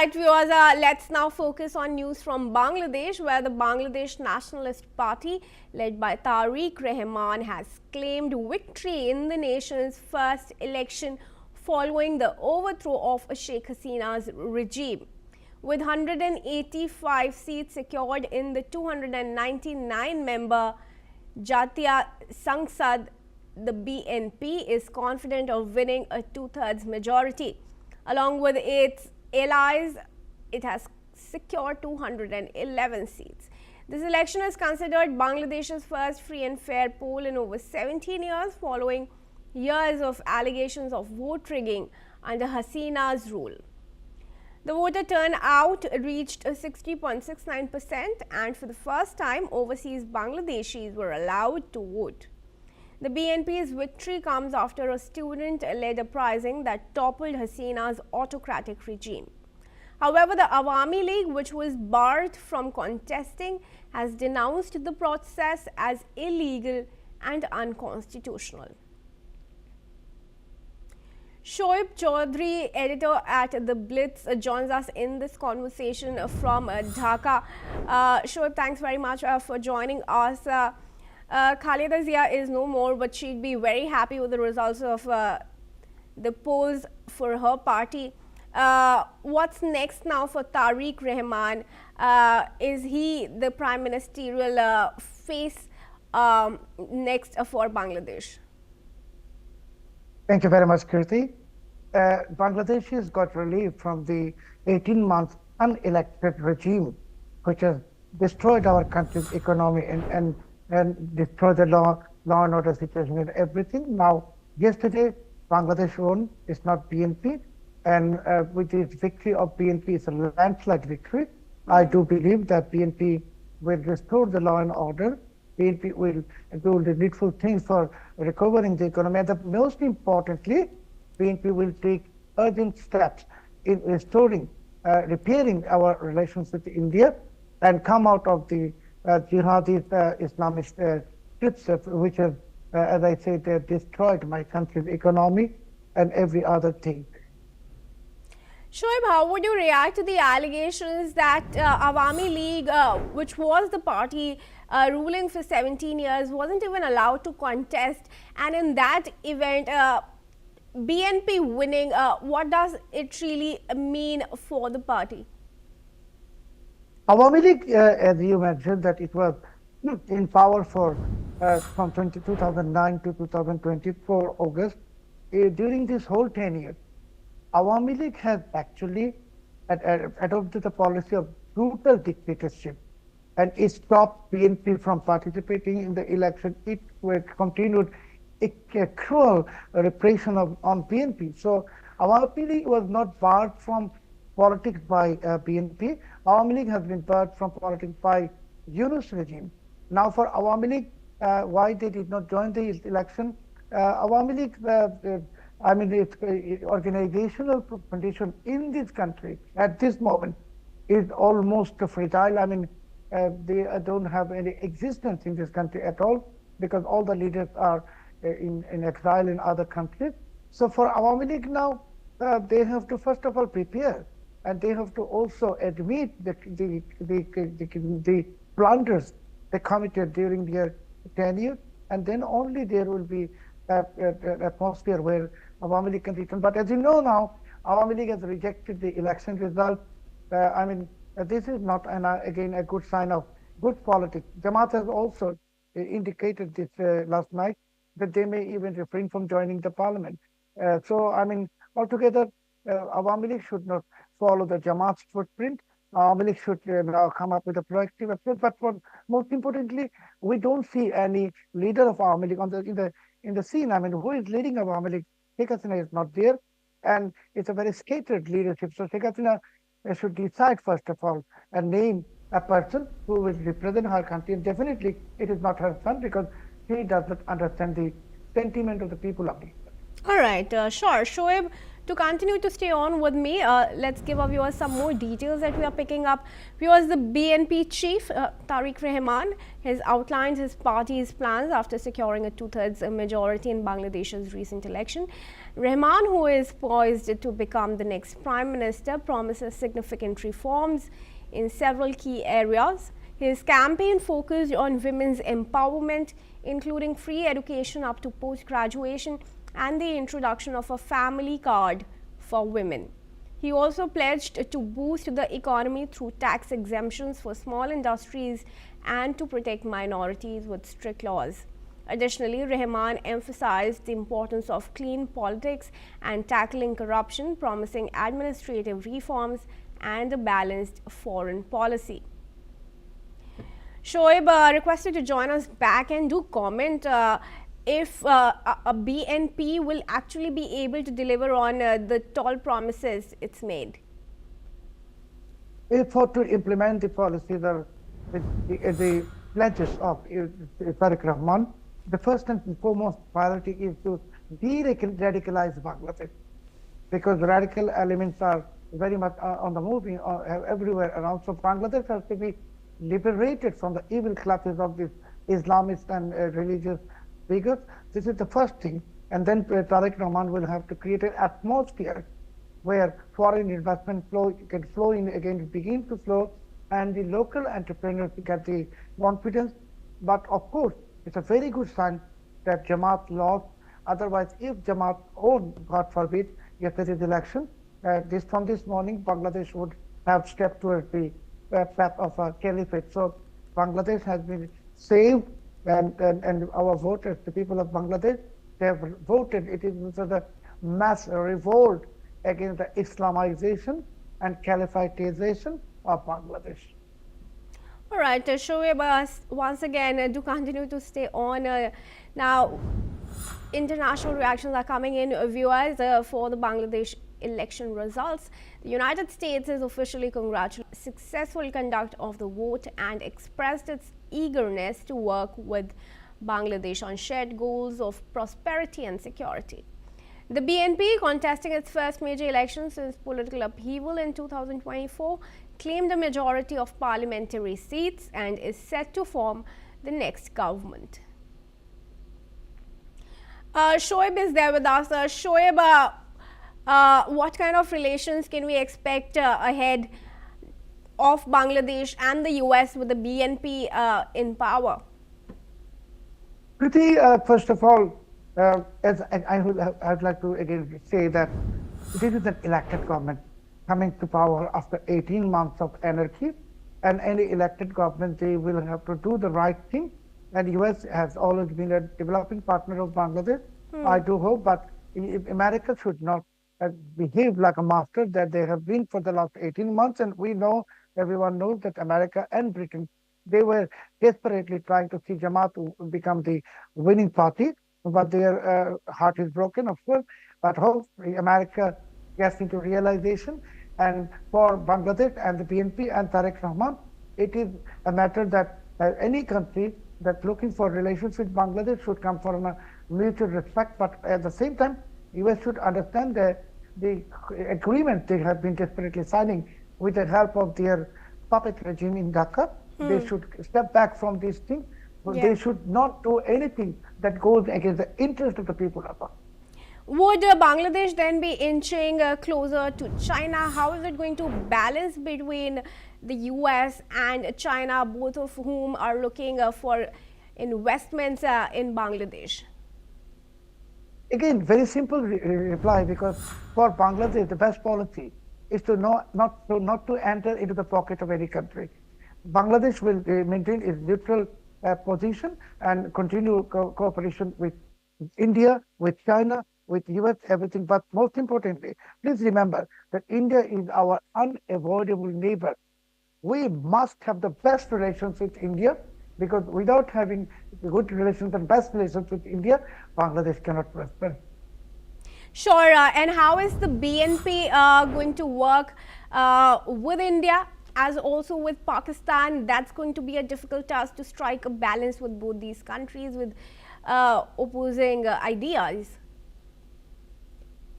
right, viewers, let's now focus on news from Bangladesh, where the Bangladesh Nationalist Party, led by Tarique Rahman, has claimed victory in the nation's first election following the overthrow of Sheikh Hasina's regime. With 185 seats secured in the 299-member Jatiya Sangsad, the BNP is confident of winning a two-thirds majority. Along with its allies, it has secured 211 seats. This election is considered Bangladesh's first free and fair poll in over 17 years, following years of allegations of vote rigging under Hasina's rule. The voter turnout reached 60.69%, and for the first time, overseas Bangladeshis were allowed to vote. The BNP's victory comes after a student-led uprising that toppled Hasina's autocratic regime. However, the Awami League, which was barred from contesting, has denounced the process as illegal and unconstitutional. Shoaib Chaudhry, editor at The Blitz, joins us in this conversation from Dhaka. Shoaib, thanks very much for joining us. Khaleda Zia is no more, but she'd be very happy with the results of the polls for her party. What's next now for Tarique Rahman? Is he the prime ministerial face next for Bangladesh? Thank you very much, Kirti. Bangladesh has got relief from the 18-month unelected regime, which has destroyed our country's economy and destroyed the law and order situation and everything. Now, yesterday, Bangladesh won. It's not BNP. And with the victory of BNP, it's a landslide victory. I do believe that BNP will restore the law and order. BNP will do the needful things for recovering the economy. And most importantly, BNP will take urgent steps in restoring, repairing our relations with India and come out of the jihadi Islamist trips, which have, as I said, destroyed my country's economy and every other thing. Shoaib, how would you react to the allegations that Awami League, which was the party ruling for 17 years, wasn't even allowed to contest, and in that event, BNP winning, what does it really mean for the party? Awami League, as you mentioned, that it was in power for from 2009 to 2024 August. During this whole 10 years, Awami League has actually adopted a policy of brutal dictatorship, and it stopped BNP from participating in the election. It continued a cruel repression on BNP. So Awami League was not barred from politics by BNP. Awami League has been barred from politics by Yunus regime. Now for Awami League, why they did not join the election? Awami League, I mean, its organizational condition in this country at this moment is almost fragile. I mean, they don't have any existence in this country at all because all the leaders are in exile in other countries. So for Awami League now, they have to first of all prepare, and they have to also admit that the blunders they committed during their tenure, and then only there will be an atmosphere where Awami League can return. But as you know now, Awami League has rejected the election result. I mean, this is not, again, a good sign of good politics. Jamaat has also indicated this last night that they may even refrain from joining the parliament. So, I mean, altogether, Awami League should not follow the Jamaat's footprint. Awami League should now come up with a proactive approach. But most importantly, we don't see any leader of Awami League in the scene. I mean, who is leading Awami League? Sheikh Hasina is not there, and it's a very scattered leadership. So Sheikh Hasina should decide, first of all, and name a person who will represent her country. And definitely, it is not her son because he does not understand the sentiment of the people of India. All right, sure. Shoaib, to continue to stay on with me, let's give our viewers some more details that we are picking up. Viewers, the BNP chief, Tarique Rahman, has outlined his party's plans after securing a two-thirds majority in Bangladesh's recent election. Rahman, who is poised to become the next Prime Minister, promises significant reforms in several key areas. His campaign focused on women's empowerment, including free education up to post-graduation and the introduction of a family card for women. He also pledged to boost the economy through tax exemptions for small industries and to protect minorities with strict laws. Additionally, Rahman emphasized the importance of clean politics and tackling corruption, promising administrative reforms and a balanced foreign policy. Shoaib requested to join us back and do comment if a BNP will actually be able to deliver on the tall promises it's made. For to implement the policies or the pledges of Tarique Rahman, the first and foremost priority is to de-radicalize Bangladesh, because radical elements are very much on the move everywhere around. So Bangladesh has to be liberated from the evil clutches of these Islamist and religious figures. This is the first thing. And then Tarique Rahman will have to create an atmosphere where foreign investment can flow in again, begin to flow, and the local entrepreneurs get the confidence. But of course, it's a very good sign that Jamaat lost. Otherwise, if Jamaat won, God forbid, yesterday's election, from this morning, Bangladesh would have stepped towards the path of a caliphate. So Bangladesh has been saved, and our voters, the people of Bangladesh, they have voted. It is a mass revolt against the Islamization and caliphatization of Bangladesh. All right, Shoaib, once again, do continue to stay on. Now, international reactions are coming in, viewers, for the Bangladesh election results. The United States has officially congratulated successful conduct of the vote and expressed its eagerness to work with Bangladesh on shared goals of prosperity and security. The BNP, contesting its first major election since political upheaval in 2024, claimed a majority of parliamentary seats and is set to form the next government. Shoaib is there with us. Shoaib, what kind of relations can we expect ahead of Bangladesh and the US with the BNP in power? First of all, as I would like to again say that this is an elected government coming to power after 18 months of anarchy, and any elected government, they will have to do the right thing. And US has always been a developing partner of Bangladesh. I do hope, but America should not behave like a master that they have been for the last 18 months. And we know, everyone knows that America and Britain, they were desperately trying to see Jamaat to become the winning party, but their heart is broken, of course. But hopefully America gets into realization. And for Bangladesh and the BNP and Tarique Rahman, it is a matter that any country that's looking for relations with Bangladesh should come from a mutual respect. But at the same time, US should understand that the agreement they have been desperately signing with the help of their puppet regime in Dhaka, they should step back from these things. Yeah. They should not do anything that goes against the interest of the people of Bangladesh. Would Bangladesh then be inching closer to China? How is it going to balance between the US and China, both of whom are looking for investments in Bangladesh? Again, very simple reply, because for Bangladesh, the best policy is to not to enter into the pocket of any country. Bangladesh will maintain its neutral position and continue cooperation with India, with China, with US, everything. But most importantly, please remember that India is our unavoidable neighbor. We must have the best relations with India, because without having good relations and best relations with India, Bangladesh cannot prosper. Sure. And how is the BNP going to work with India as also with Pakistan? That's going to be a difficult task to strike a balance with both these countries with opposing ideas.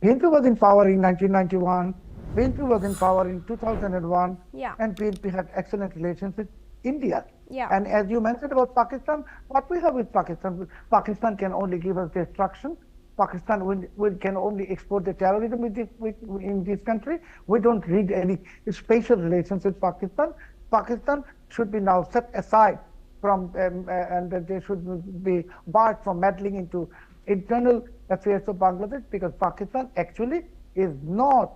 BNP was in power in 1991. BNP was in power in 2001. Yeah. And BNP had excellent relations with India. Yeah. And as you mentioned about Pakistan, what we have with Pakistan can only give us destruction. Pakistan can only export the terrorism in this country. We don't need any special relations with Pakistan. Pakistan should be now set aside from, and that they should be barred from meddling into internal affairs of Bangladesh, because Pakistan actually is not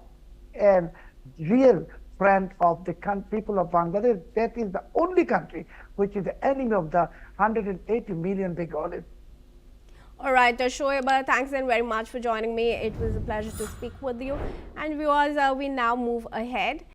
a real friend of the people of Bangladesh. That is the only country which is the enemy of the 180 million Bengalis. All right, Shoaib, thanks then very much for joining me. It was a pleasure to speak with you. And viewers, we now move ahead.